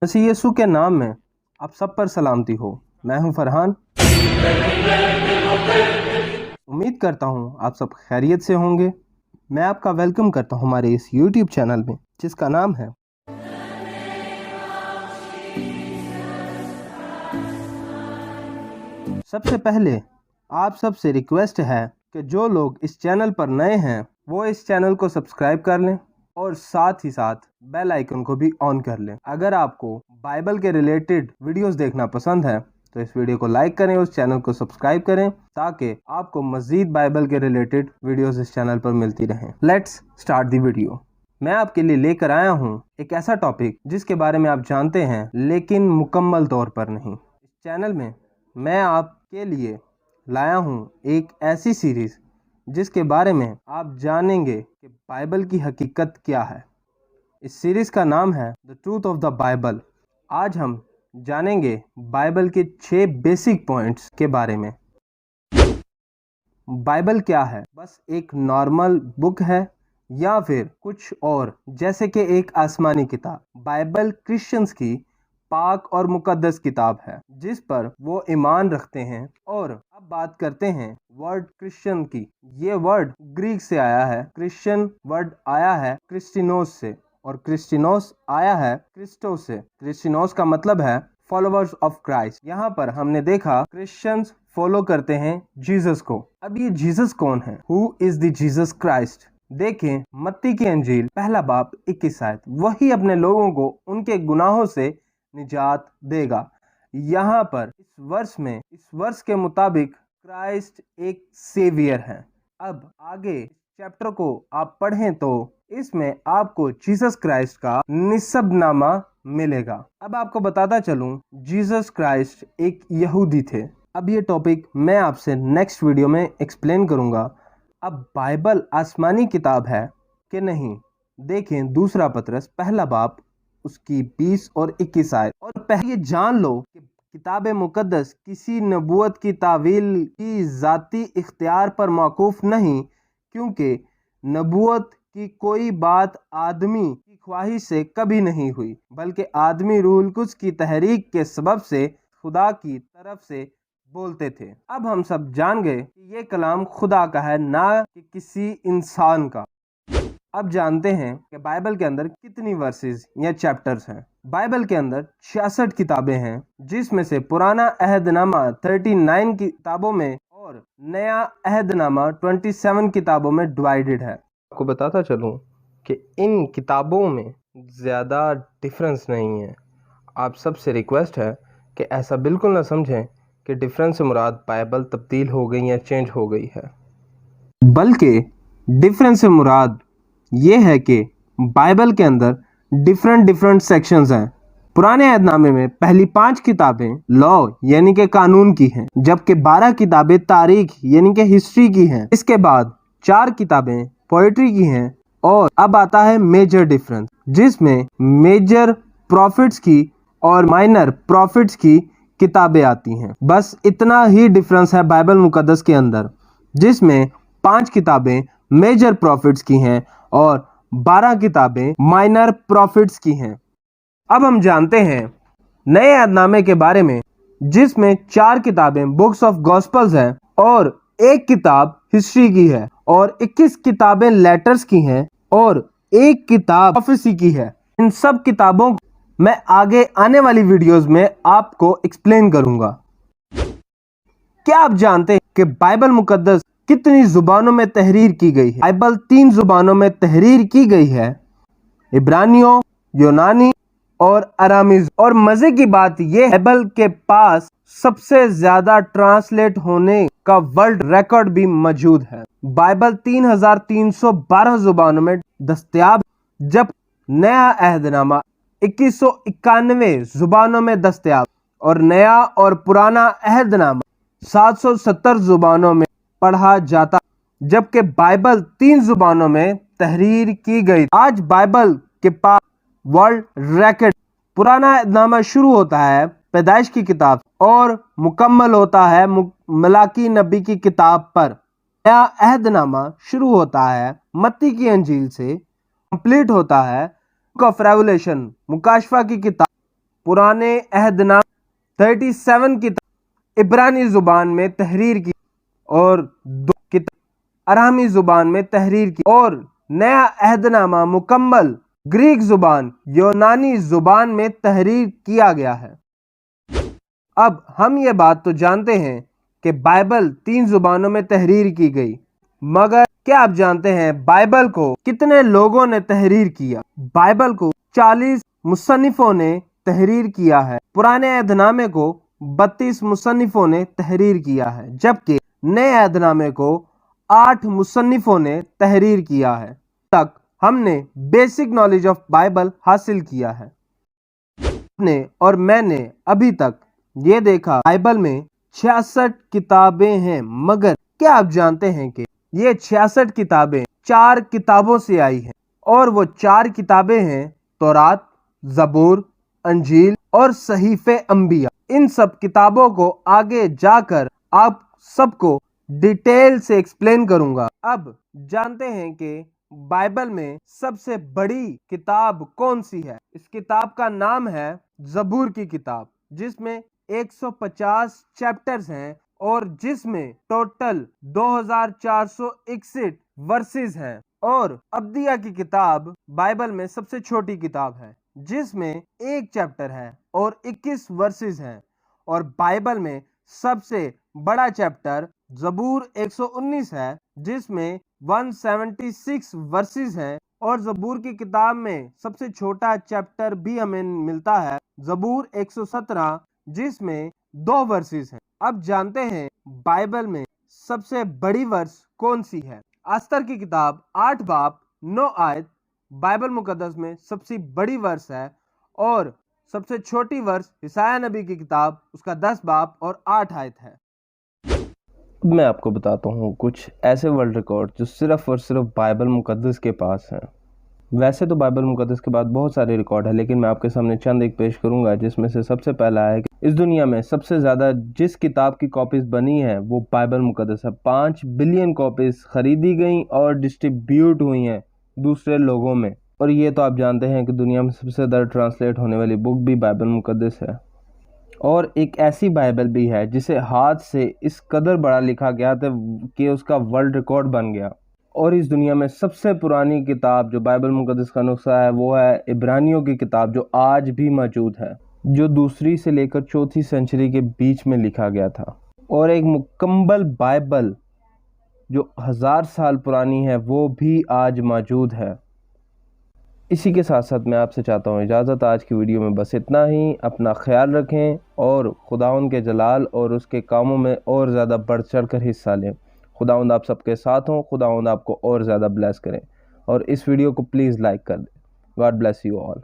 मसीह यीशु के नाम में आप सब पर सलामती हो। मैं हूं फरहान। उम्मीद करता हूं आप सब खैरियत से होंगे। मैं आपका वेलकम करता हूं हमारे इस YouTube चैनल में जिसका नाम है सबसे पहले आप सब से रिक्वेस्ट है कि जो लोग इस चैनल पर नए हैं वो इस चैनल को सब्सक्राइब कर लें और साथ ही साथ बेल आइकन को भी ऑन कर लें। अगर आपको बाइबल के रिलेटेड वीडियोस देखना पसंद है तो इस वीडियो को लाइक करें, उस चैनल को सब्सक्राइब करें ताकि आपको मजीद बाइबल के रिलेटेड वीडियोस इस चैनल पर मिलती रहें। Let's start the video. मैं आपके लिए लेकर आया हूं एक ऐसा टॉपिक जिसके बारे में आप जानते हैं लेकिन मुकम्मल तौर पर नहीं। इस चैनल में मैं आपके लिए लाया हूं एक ऐसी सीरीज जिसके बारे में आप जानेंगे कि बाइबल की हकीकत क्या है। इस सीरीज का नाम है the truth of the Bible. आज हम जानेंगे बाइबल के 6 बेसिक पॉइंट्स के बारे में। बाइबल क्या है? बस एक नॉर्मल बुक है या फिर कुछ और, जैसे कि एक आसमानी किताब? बाइबल क्रिश्चियंस की पाक और मुकद्दस किताब है जिस पर वो ईमान रखते हैं। और अब बात करते हैं वर्ड क्रिश्चियन की। ये वर्ड ग्रीक से आया है। क्रिश्चियन वर्ड आया है क्रिस्टिनोस से और क्रिस्टिनोस आया है क्रिस्टोस से। क्रिस्टिनोस का मतलब है फॉलोअर्स ऑफ क्राइस्ट। यहाँ पर हमने देखा क्रिश्चियंस फॉलो करते हैं जीसस को। अब ये जीसस कौन है? Who is the Jesus Christ? देखें मत्ती की अंजील पहला बाब 21 आयत। वही अपने लोगों को उनके गुनाहों से निजात देगा। यहाँ पर इस वर्ष के मुताबिक क्राइस्ट एक सेवियर है। अब आगे चैप्टर को आप पढ़ें तो इसमें आपको जीसस क्राइस्ट का निस्बनामा मिलेगा। अब आपको बताता चलूं, जीसस क्राइस्ट एक यहूदी थे। अब ये टॉपिक मैं आपसे नेक्स्ट वीडियो में एक्सप्लेन करूंगा। अब बाइबल आसमानी किताब है कि नहीं, देखें दूसरा पतरस पहला बाब उसकी 20 और 21 आयत। और पहले ये जान लो कि किताब मुकद्दस किसी नबूवत की तावील की ज़ाती इख्तियार पर मौकूफ नहीं, क्योंकि नबूवत की कोई बात आदमी की ख्वाहिश से कभी नहीं हुई, बल्कि आदमी रूहुल कुद्स की तहरीक के सबब से खुदा की तरफ से बोलते थे। अब हम सब जान गए कि ये कलाम खुदा का है, ना कि किसी इंसान का। अब जानते हैं कि बाइबल के अंदर कितनी वर्सेस या चैप्टर्स हैं। बाइबल के अंदर 66 किताबें हैं, जिसमें से पुराना अहदनामा 39 किताबों में और नया अहदनामा 27 किताबों में डिवाइडेड है। आपको बताता चलूं कि इन किताबों में ज़्यादा डिफरेंस नहीं है। आप सबसे रिक्वेस्ट है कि ऐसा बिल्कुल ना समझें कि डिफरेंस से मुराद बाइबल तब्दील हो गई या चेंज हो गई है, बल्कि डिफरेंस से मुराद ये है कि बाइबल के अंदर डिफरेंट सेक्शंस हैं। पुराने अहदनामे में पहली 5 किताबें लॉ यानी कि कानून की हैं, जबकि 12 किताबें तारीख यानी कि हिस्ट्री की हैं। इसके बाद 4 किताबें पोइट्री की हैं। और अब आता है मेजर डिफरेंस, जिसमें मेजर प्रॉफिट्स की और माइनर प्रॉफिट्स की किताबें आती हैं। बस इतना ही डिफरेंस है बाइबल मुकद्दस के अंदर, जिसमें 5 किताबें मेजर प्रॉफिट्स की हैं और 12 किताबें माइनर प्रॉफिट्स की हैं। अब हम जानते हैं नए अहदनामे के बारे में, जिसमें 4 किताबें बुक्स ऑफ गॉस्पल्स हैं और 1 किताब हिस्ट्री की है और 21 किताबें लेटर्स की हैं और 1 किताब प्रोफेसी की है। इन सब किताबों को मैं आगे आने वाली वीडियोस में आपको एक्सप्लेन करूंगा। क्या आप जानते हैं कि बाइबल मुकद्दस कितनी जुबानों में तहरीर की गई है? बाइबल 3 जुबानों में तहरीर की गई है, इब्रानियों, यूनानी और अरामीज। और मजे की बात यह, बाइबल के पास सबसे ज्यादा ट्रांसलेट होने का वर्ल्ड रिकॉर्ड भी मौजूद है। बाइबल 3312 जुबानों में दस्तयाब, जब नया अहदनामा 2191 जुबानों में दस्तयाब और नया और पुराना अहदनामा 770 जुबानों में पढ़ा जाता, जबकि बाइबल 3 जुबानों में तहरीर की गई। आज बाइबल के पास वर्ल्ड रिकॉर्ड। पुराना अहदनामा शुरू होता है पैदाइश की किताब और मुकम्मल होता है मलाकी नबी की किताब पर। नया अहदनामा शुरू होता है मत्ती की अंजील से, कंप्लीट होता है बुक ऑफ रेवलेशन मुकाशफा की किताब पुराने अहदनामे 37 किताब इब्रानी ज़ुबान में तहरीर की और 2 किताब अरामी ज़ुबान में तहरीर की और नया अहदनामा मुकम्मल ग्रीक ज़ुबान यूनानी ज़ुबान में तहरीर किया गया है। अब हम ये बात तो जानते हैं कि बाइबल 3 ज़ुबानों में तहरीर की गई, मगर क्या आप जानते हैं बाइबल को कितने लोगों ने तहरीर किया? बाइबल को 40 मुसन्निफों ने तहरीर किया है। पुराने अहदनामे को 32 मुसन्निफों ने तहरीर किया है, जबकि नए अहदनामे को 8 मुसन्निफों ने तहरीर किया है। तक हमने बेसिक नॉलेज ऑफ बाइबल हासिल किया है। आपने और मैंने अभी तक ये देखा बाइबल में 66 किताबें हैं, मगर क्या आप जानते हैं कि ये 66 किताबें 4 किताबों से आई हैं, और वो 4 किताबें हैं तौरात, ज़बूर, अंजील और सहीफ़े अंबिया। इन सब किताबों को आगे जाकर आप सबको डिटेल से एक्सप्लेन करूंगा। अब जानते हैं कि बाइबल में सबसे बड़ी किताब कौन सी है? इस किताब का नाम है ज़बूर की किताब, जिसमें 150 चैप्टर्स हैं और जिसमें टोटल 2461 वर्सेस हैं। और अब्दिया की किताब बाइबल में सबसे छोटी किताब है, जिसमें 1 चैप्टर है और 21 वर्सेस हैं। और बाइबल में सबसे बड़ा चैप्टर ज़बूर 119 है, जिसमें 176 वर्सेस हैं। और ज़बूर की किताब में सबसे छोटा चैप्टर भी हमें मिलता है, ज़बूर 117, जिसमें 2 वर्सेस हैं। अब जानते हैं बाइबल में सबसे बड़ी वर्स कौन सी है? अस्तर की किताब 8 बाब 9 आयत बाइबल मुकद्दस में सबसे बड़ी वर्स है, और सबसे छोटी वर्स यशायाह नबी की किताब उसका 10 बाब और 8 आयत है। मैं आपको बताता हूँ कुछ ऐसे वर्ल्ड रिकॉर्ड जो सिर्फ और सिर्फ बाइबल मुकद्दस के पास हैं। वैसे तो बाइबल मुकद्दस के बाद बहुत सारे रिकॉर्ड है, लेकिन मैं आपके सामने चंद एक पेश करूंगा, जिसमें से सबसे पहला है कि इस दुनिया में सबसे ज़्यादा जिस किताब की कॉपीज़ बनी है वो बाइबल मुकद्दस है। 5 बिलियन कॉपीज़ खरीदी गई और डिस्ट्रीब्यूट हुई हैं दूसरे लोगों में। और ये तो आप जानते हैं कि दुनिया में सबसे ज़्यादा ट्रांसलेट होने वाली बुक भी बाइबल मुकद्दस है। और एक ऐसी बाइबल भी है जिसे हाथ से इस कदर बड़ा लिखा गया था कि उसका वर्ल्ड रिकॉर्ड बन गया। और इस दुनिया में सबसे पुरानी किताब जो बाइबल मुकद्दस का नुस्खा है वो है इब्रानियों की किताब, जो आज भी मौजूद है, जो 2री से लेकर 4थी सेंचुरी के बीच में लिखा गया था। और एक मुकम्मल बाइबल जो 1000 साल पुरानी है वो भी आज मौजूद है। इसी के साथ साथ मैं आपसे चाहता हूँ इजाज़त। आज की वीडियो में बस इतना ही। अपना ख्याल रखें और खुदावंद के जलाल और उसके कामों में और ज़्यादा बढ़ चढ़ कर हिस्सा लें। खुदावंद आप सबके साथ हों। खुदावंद आपको और ज़्यादा ब्लेस करें। और इस वीडियो को प्लीज़ लाइक कर दें। God bless you all.